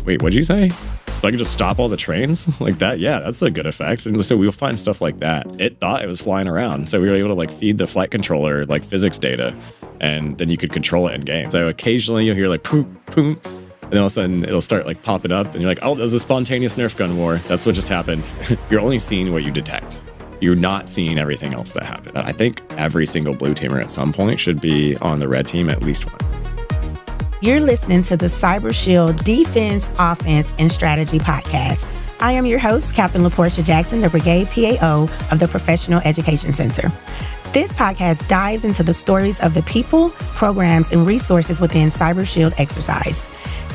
wait, what'd you say? So I can just stop all the trains like that? Yeah, that's a good effect. And so we'll find stuff like that. It thought it was flying around. So we were able to like feed the flight controller like physics data, and then you could control it in game. So occasionally you'll hear like boom, boom, and then all of a sudden it'll start like popping up and you're like, oh, there's a spontaneous Nerf gun war. That's what just happened. You're only seeing what you detect. You're not seeing everything else that happened. I think every single blue teamer at some point should be on the red team at least once. You're listening to the Cyber Shield Defense, Offense, and Strategy podcast. I am your host, Captain LaPortia Jackson, the Brigade PAO of the Professional Education Center. This podcast dives into the stories of the people, programs, and resources within Cyber Shield exercise.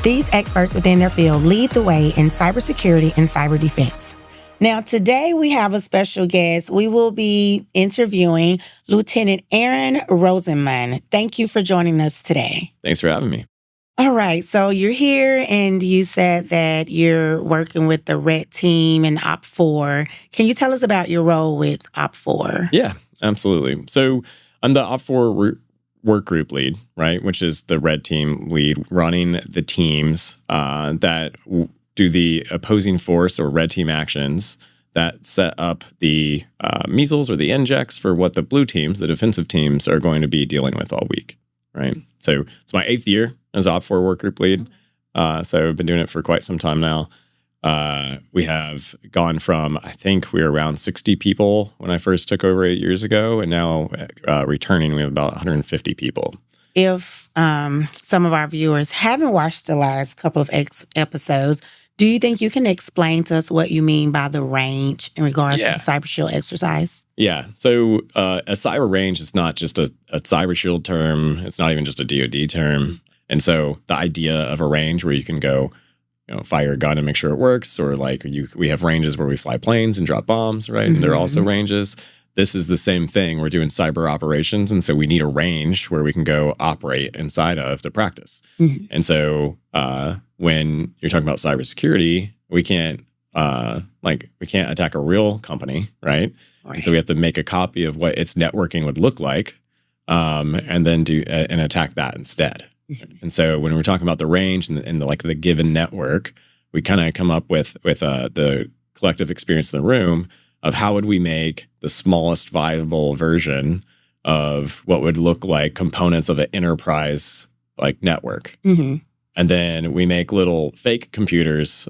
These experts within their field lead the way in cybersecurity and cyber defense. Now, today we have a special guest. We will be interviewing Lieutenant Aaron Rosenmund. Thank you for joining us today. Thanks for having me. All right. So you're here and you said that you're working with the red team and OPFOR. Can you tell us about your role with OPFOR? Yeah, absolutely. So I'm the OPFOR work group lead, right? Which is the red team lead running the teams that do the opposing force or red team actions that set up the measles or the injects for what the blue teams, the defensive teams, are going to be dealing with all week, right? So it's my 8th year as OPFOR work group lead. So I've been doing it for quite some time now. We have gone from, I think we were around 60 people when I first took over 8 years ago, and now returning, we have about 150 people. If some of our viewers haven't watched the last couple of episodes, do you think you can explain to us what you mean by the range in regards to the Cyber Shield exercise? Yeah. So a cyber range is not just a Cyber Shield term. It's not even just a DoD term. And so the idea of a range where you can go, fire a gun and make sure it works, or like we have ranges where we fly planes and drop bombs, right? Mm-hmm. And there are also ranges. This is the same thing. We're doing cyber operations, and so we need a range where we can go operate inside of to practice. Mm-hmm. And so when you're talking about cybersecurity, we can't attack a real company, right? And so we have to make a copy of what its networking would look like, and then do and attack that instead. Mm-hmm. And so when we're talking about the range and the given network, we kind of come up with the collective experience in the room of how would we make the smallest viable version of what would look like components of an enterprise like network. Mm-hmm. And then we make little fake computers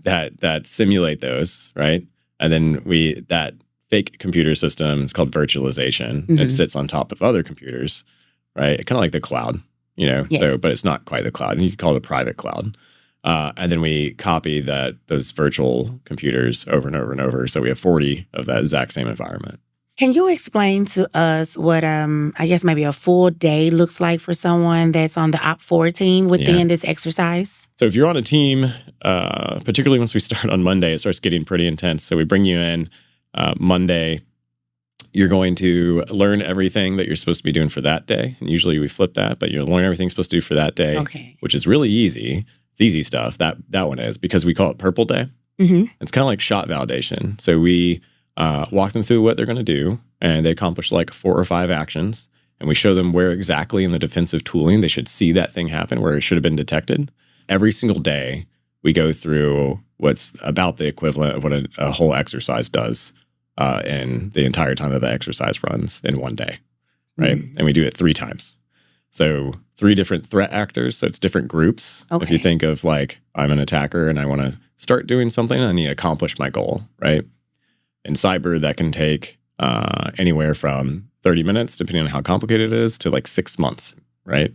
that simulate those, right? And then that fake computer system is called virtualization. Mm-hmm. It sits on top of other computers, right? Kind of like the cloud, Yes. So, but it's not quite the cloud, and you could call it a private cloud. And then we copy those virtual computers over and over and over. So we have 40 of that exact same environment. Can you explain to us what, I guess maybe a full day looks like for someone that's on the OPFOR team within this exercise? So if you're on a team, particularly once we start on Monday, it starts getting pretty intense. So we bring you in Monday. You're going to learn everything that you're supposed to be doing for that day. And usually we flip that, but you'll learn everything you're supposed to do for that day, which is really easy. It's easy stuff. That one is, because we call it Purple Day. Mm-hmm. It's kind of like shot validation. So we walk them through what they're going to do, and they accomplish like 4 or 5 actions, and we show them where exactly in the defensive tooling they should see that thing happen, where it should have been detected. Every single day, we go through what's about the equivalent of what a whole exercise does in the entire time that the exercise runs in one day, right? Mm-hmm. And we do it 3 times. So 3 different threat actors. So it's different groups. Okay. If you think of like, I'm an attacker and I want to start doing something, I need to accomplish my goal, right? In cyber, that can take anywhere from 30 minutes, depending on how complicated it is, to like 6 months, right?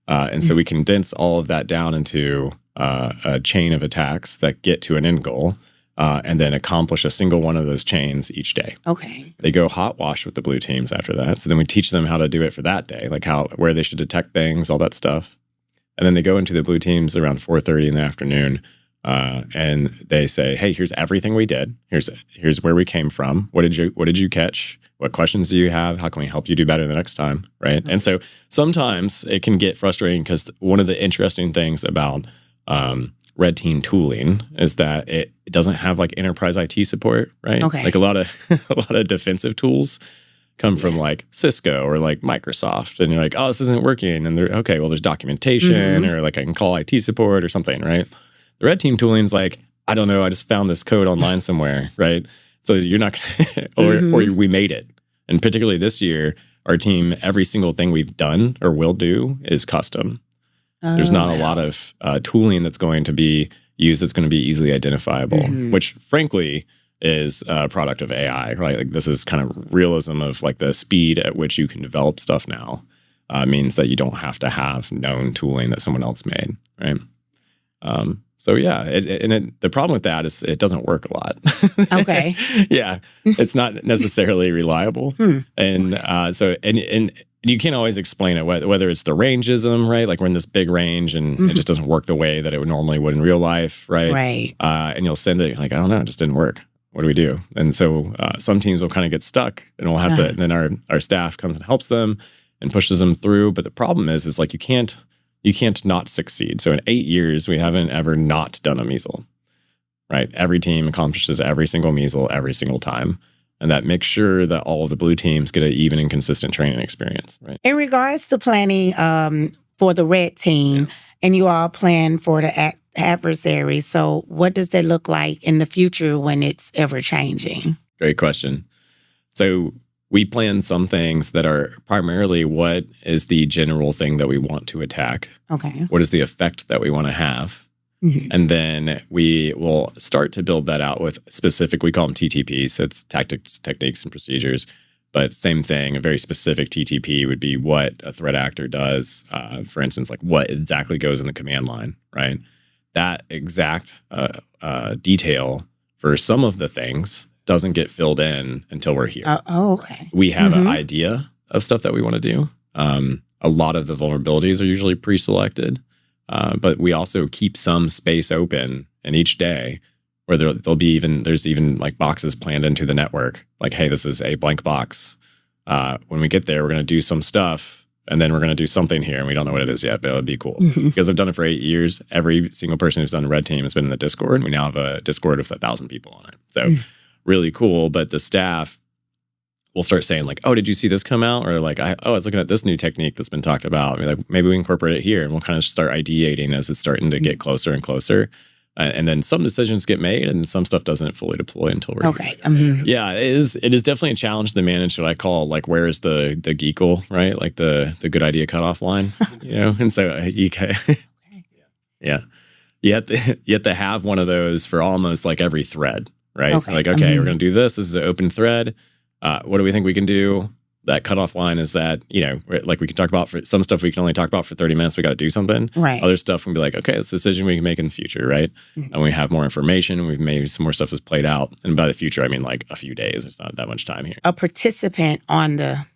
And so we condense all of that down into a chain of attacks that get to an end goal, and then accomplish a single one of those chains each day. Okay. They go hot wash with the blue teams after that. So then we teach them how to do it for that day, like where they should detect things, all that stuff. And then they go into the blue teams around 4:30 in the afternoon, and they say, "Hey, here's everything we did. Here's where we came from. What did you catch? What questions do you have? How can we help you do better the next time?" Right? Okay. And so sometimes it can get frustrating, because one of the interesting things about red team tooling is that it doesn't have like enterprise IT support, right? Okay. Like a lot of defensive tools come from like Cisco or like Microsoft, and you're like, oh, this isn't working. And they're okay, well, there's documentation or like I can call IT support or something, right? The red team tooling is like, I don't know, I just found this code online somewhere, right? So you're not, or we made it. And particularly this year, our team, every single thing we've done or will do is custom. So there's not a lot of tooling that's going to be used that's going to be easily identifiable, which frankly is a product of AI, right? Like this is kind of realism of like the speed at which you can develop stuff now means that you don't have to have known tooling that someone else made, right? So yeah, the problem with that is it doesn't work a lot. Okay. Yeah, it's not necessarily reliable, and so you can't always explain it, whether it's the rangeism, right? Like we're in this big range and it just doesn't work the way that it normally would in real life, right? Right. And you'll send it like, I don't know, it just didn't work. What do we do? And so some teams will kind of get stuck, and we'll have to. And then our staff comes and helps them and pushes them through. But the problem is like you can't not succeed. So in 8 years, we haven't ever not done a measle, right? Every team accomplishes every single measle every single time. And that makes sure that all of the blue teams get an even and consistent training experience, right? In regards to planning for the red team, and you all plan for the adversary, so what does that look like in the future when it's ever changing? Great question. So we plan some things that are primarily what is the general thing that we want to attack. Okay. What is the effect that we want to have? And then we will start to build that out with specific, we call them TTPs. So it's tactics, techniques, and procedures. But same thing, a very specific TTP would be what a threat actor does. For instance, like what exactly goes in the command line, right? That exact detail for some of the things doesn't get filled in until we're here. Okay. We have an idea of stuff that we want to do. A lot of the vulnerabilities are usually pre-selected, but we also keep some space open in each day where there's even like boxes planned into the network. Like, hey, this is a blank box. When we get there, we're going to do some stuff, and then we're going to do something here, and we don't know what it is yet, but it would be cool. Because I've done it for 8 years. Every single person who's done a red team has been in the Discord, and we now have a Discord with 1,000 people on it. So really cool. But the staff will start saying like, oh, did you see this come out? Or like, I was looking at this new technique that's been talked about. Like, maybe we incorporate it here, and we'll kind of start ideating as it's starting to get closer and closer. And then some decisions get made, and some stuff doesn't fully deploy until we're okay. Yeah, it is definitely a challenge to manage what I call like, where is the geekle, right? Like the good idea cutoff line, you know? And so you can, you have to have one of those for almost like every thread, right? Okay. Like, okay, we're going to do this. This is an open thread. What do we think we can do? That cutoff line is that, you know, like we can talk about for some stuff we can only talk about for 30 minutes. We got to do something. Right. Other stuff can be like, okay, it's a decision we can make in the future, right? And we have more information, and we've maybe some more stuff is played out. And by the future, I mean like a few days. There's not that much time here. A participant on the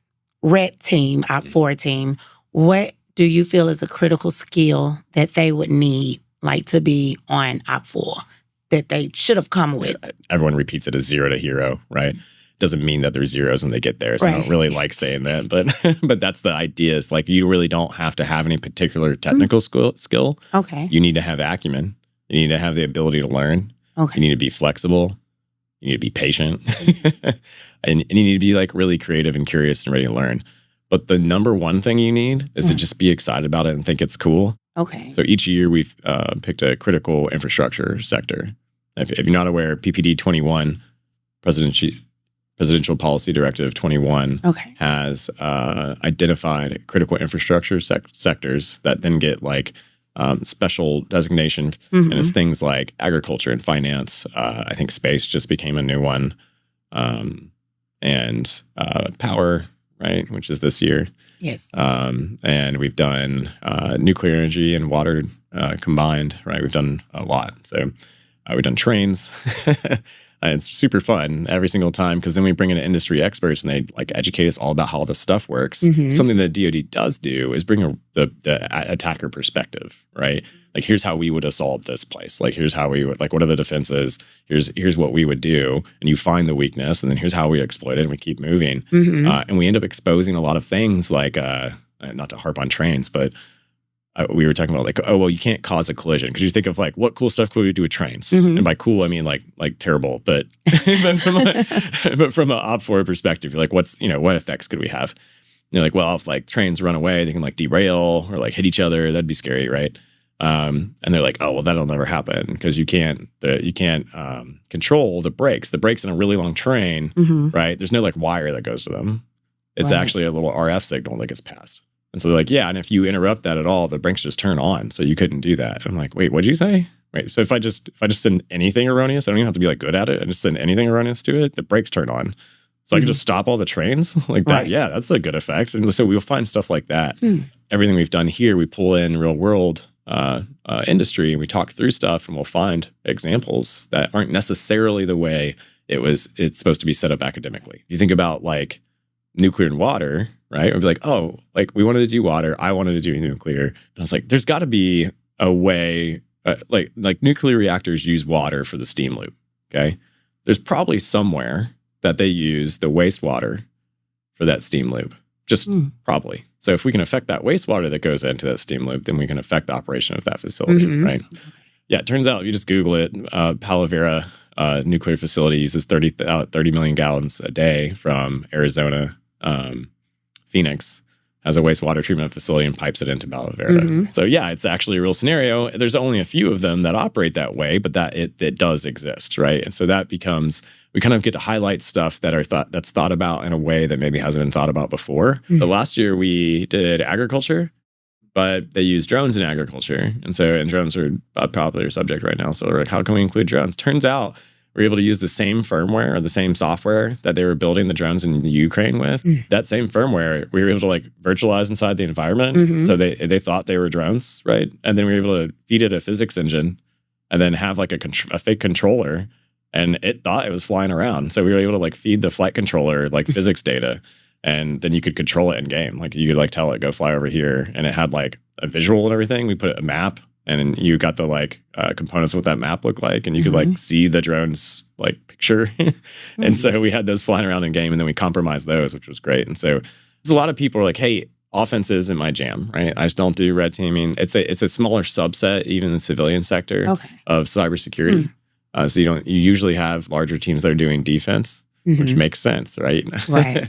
red team, OPFOR team, what do you feel is a critical skill that they would need, like to be on OPFOR, that they should have come with? Everyone repeats it as 0 to hero, right? Doesn't mean that there's zeros when they get there. So I don't really like saying that, but that's the idea. It's like you really don't have to have any particular technical skill. Okay. You need to have acumen. You need to have the ability to learn. Okay. You need to be flexible. You need to be patient. and you need to be like really creative and curious and ready to learn. But the number one thing you need is to just be excited about it and think it's cool. Okay. So each year we've picked a critical infrastructure sector. If you're not aware, PPD 21, Presidential Policy Directive 21 has identified critical infrastructure sectors that then get like special designation. And it's things like agriculture and finance. I think space just became a new one. And power, right, which is this year. Yes. And we've done nuclear energy and water combined, right? We've done a lot. So we've done trains. It's super fun every single time because then we bring in industry experts and they like educate us all about how this stuff works. Something that DoD does do is bring the attacker perspective, right? Like, here's how we would assault this place. Like, here's how we would, like, what are the defenses? Here's what we would do. And you find the weakness, and then here's how we exploit it, and we keep moving. And we end up exposing a lot of things like, not to harp on trains, but we were talking about like, oh, well, you can't cause a collision because you think of like, what cool stuff could we do with trains? And by cool, I mean like terrible. But but from an OPFOR perspective, you're like, what effects could we have? You're like, well, if like trains run away, they can like derail or like hit each other. That'd be scary, right? And they're like, oh, well, that'll never happen because you can't control the brakes. The brakes in a really long train, right? There's no like wire that goes to them. It's actually a little RF signal that gets passed. And so they're like, yeah, and if you interrupt that at all, the brakes just turn on. So you couldn't do that. I'm like, wait, what'd you say? Wait, so if I just send anything erroneous, I don't even have to be like good at it. I just send anything erroneous to it, the brakes turn on. So I can just stop all the trains like that. Right. Yeah, that's a good effect. And so we'll find stuff like that. Everything we've done here, we pull in real world industry and we talk through stuff and we'll find examples that aren't necessarily the way it's supposed to be set up academically. You think about like nuclear and water, right? It'd be like, oh, like we wanted to do water. I wanted to do nuclear. And I was like, there's got to be a way, like nuclear reactors use water for the steam loop, okay? There's probably somewhere that they use the wastewater for that steam loop, just probably. So if we can affect that wastewater that goes into that steam loop, then we can affect the operation of that facility, right? Yeah, it turns out if you just Google it, Palavera nuclear facility uses 30 million gallons a day from Arizona. Phoenix has a wastewater treatment facility and pipes it into Palavera. So yeah, it's actually a real scenario. There's only a few of them that operate that way, but that it does exist, right? And so that becomes, we kind of get to highlight stuff that's thought about in a way that maybe hasn't been thought about before. The last year we did agriculture, but they use drones in agriculture. And drones are a popular subject right now. So we're like, how can we include drones? Turns out we're able to use the same firmware or the same software that they were building the drones in the Ukraine with. That same firmware, we were able to like virtualize inside the environment. So they thought they were drones, right? And then we were able to feed it a physics engine and then have like a fake controller, and it thought it was flying around. So we were able to like feed the flight controller like physics data, and then you could control it in game. Like you could like tell it, go fly over here, and it had like a visual and everything. We put a map, and you got the like components of what that map looked like, and you could like see the drone's like picture. And so we had those flying around in game, and then we compromised those, which was great. And so there's a lot of people are like, hey, offense isn't my jam, right? I just don't do red teaming. It's a smaller subset, even in the civilian sector of cybersecurity. So you usually have larger teams that are doing defense, which makes sense, right? Right.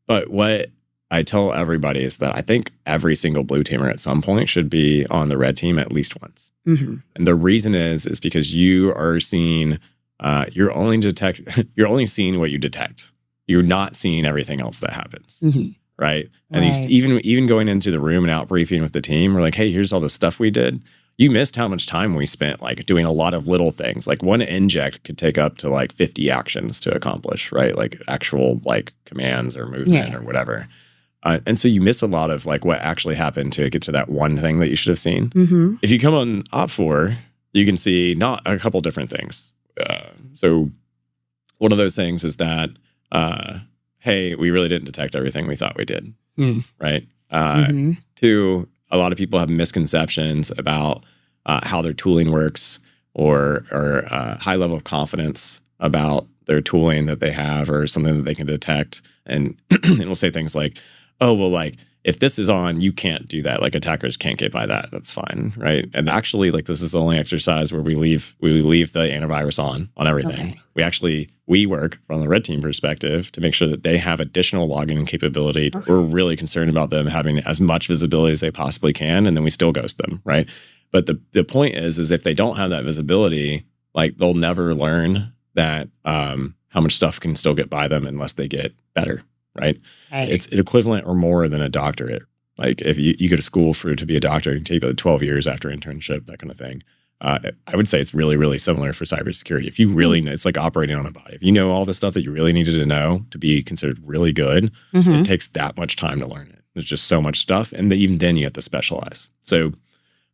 But what I tell everybody is that I think every single blue teamer at some point should be on the red team at least once. And the reason is because you are seeing, you're only seeing what you detect. You're not seeing everything else that happens, right? And even going into the room and out briefing with the team, we're like, hey, here's all the stuff we did. You missed how much time we spent like doing a lot of little things. Like one inject could take up to like 50 actions to accomplish, right? Like actual like commands or movement or whatever. And so you miss a lot of like what actually happened to get to that one thing that you should have seen. If you come on OPFOR, you can see not a couple different things. So one of those things is that, hey, we really didn't detect everything we thought we did, right? Two, a lot of people have misconceptions about how their tooling works or high level of confidence about their tooling that they have or something that they can detect. And we'll say things like, oh, well, like, if this is on, you can't do that. Like, attackers can't get by that. That's fine, right? And actually, like, this is the only exercise where we leave the antivirus on everything. We work from the red team perspective to make sure that they have additional logging capability. We're really concerned about them having as much visibility as they possibly can, and then we still ghost them, right? But the point is if they don't have that visibility, like, they'll never learn that how much stuff can still get by them unless they get better. Right? It's equivalent or more than a doctorate. Like if you go to school to be a doctor, it can take about 12 years after internship, that kind of thing. I would say it's really, really similar for cybersecurity. If you really know, it's like operating on a body. If you know all the stuff that you really needed to know to be considered really good, it takes that much time to learn it. There's just so much stuff. And even then you have to specialize. So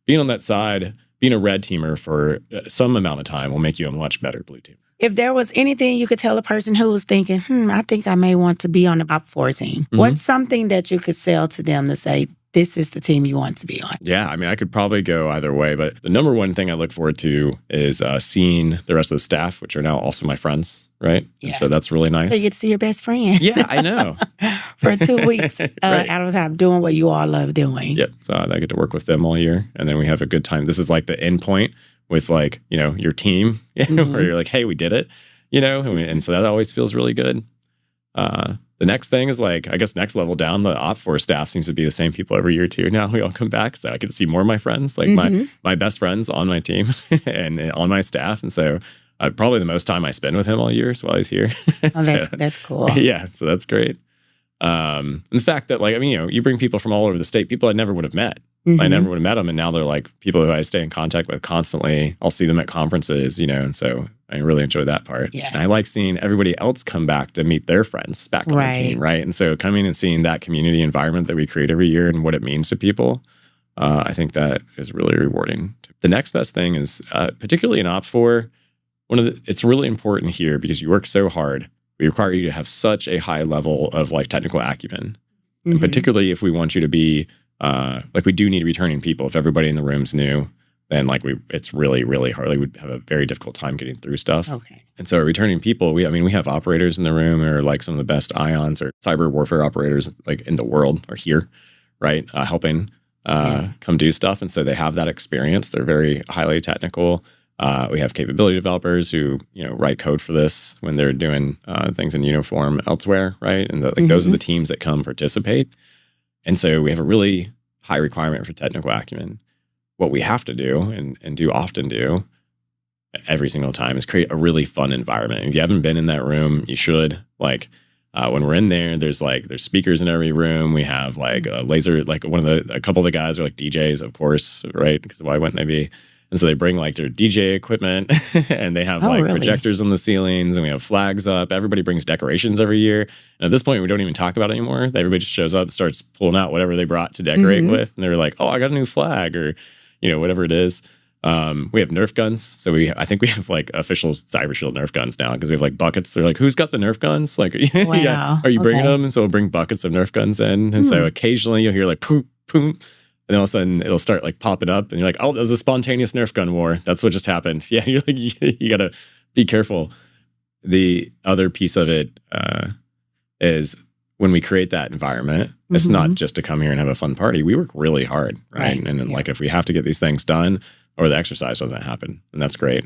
being on that side, being a red teamer for some amount of time will make you a much better blue teamer. If there was anything you could tell a person who was thinking, I think I may want to be on the OPFOR team, what's something that you could sell to them to say, this is the team you want to be on. Yeah, I mean, I could probably go either way, but the number one thing I look forward to is seeing the rest of the staff, which are now also my friends, right? Yeah. And so that's really nice. So you get to see your best friend. Yeah, I know. For 2 weeks Right. out of time doing what you all love doing. Yep. So I get to work with them all year, and then we have a good time. This is like the end point with like, your team, where you're like, hey, we did it, and so that always feels really good. The next thing is like, I guess next level down, the OPFOR staff seems to be the same people every year too. Now we all come back, so I get to see more of my friends, like my best friends on my team and on my staff. And so probably the most time I spend with him all year is while he's here. Oh, that's cool. Yeah, so that's great. And the fact that like, I mean, you bring people from all over the state, people I never would have met. I never would have met them, and now they're like people who I stay in contact with constantly. I'll see them at conferences, and so I really enjoy that part. Yeah. And I like seeing everybody else come back to meet their friends back on the team, right? And so coming and seeing that community environment that we create every year and what it means to people, I think that is really rewarding. The next best thing is, particularly in OPFOR, it's really important here because you work so hard. We require you to have such a high level of like technical acumen, and particularly if we want you to be like we do need returning people. If everybody in the room's new, then like it's really, really hard. Like we'd have a very difficult time getting through stuff. Okay. And so returning people, we have operators in the room or like some of the best IONs or cyber warfare operators like in the world are here, right? Helping come do stuff. And so they have that experience. They're very highly technical. We have capability developers who, write code for this when they're doing things in uniform elsewhere, right? And those are the teams that come participate. And so we have a really high requirement for technical acumen. What we have to do and do often do every single time is create a really fun environment. If you haven't been in that room, you should. Like when we're in there, there's speakers in every room. We have like a laser, like a couple of the guys are like DJs, of course, right? Because why wouldn't they be? And so they bring like their DJ equipment and they have projectors on the ceilings, and we have flags up. Everybody brings decorations every year. And at this point, we don't even talk about it anymore. Everybody just shows up and starts pulling out whatever they brought to decorate with. And they're like, oh, I got a new flag or, whatever it is. We have Nerf guns. So I think we have like official Cyber Shield Nerf guns now because we have like buckets. They're like, who's got the Nerf guns? Like, wow. Yeah, are you bringing them? And so we'll bring buckets of Nerf guns in. And so occasionally you'll hear like, poop, poop. And then all of a sudden it'll start like popping up and you're like, oh, there's a spontaneous Nerf gun war. That's what just happened. Yeah, you're like, you got to be careful. The other piece of it is when we create that environment, it's not just to come here and have a fun party. We work really hard, right? And then like if we have to get these things done or the exercise doesn't happen, and that's great.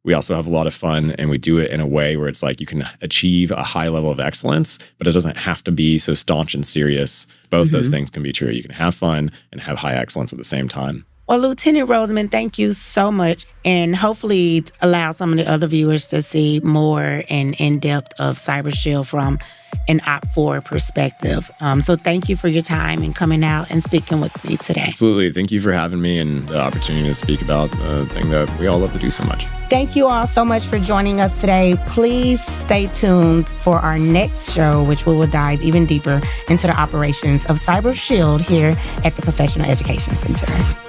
We also have a lot of fun, and we do it in a way where it's like you can achieve a high level of excellence, but it doesn't have to be so staunch and serious. Both those things can be true. You can have fun and have high excellence at the same time. Well, Lieutenant Rosenmund, thank you so much, and hopefully allow some of the other viewers to see more and in depth of Cyber Shield from an OPFOR perspective. So thank you for your time and coming out and speaking with me today. Absolutely. Thank you for having me and the opportunity to speak about the thing that we all love to do so much. Thank you all so much for joining us today. Please stay tuned for our next show, which we will dive even deeper into the operations of Cyber Shield here at the Professional Education Center.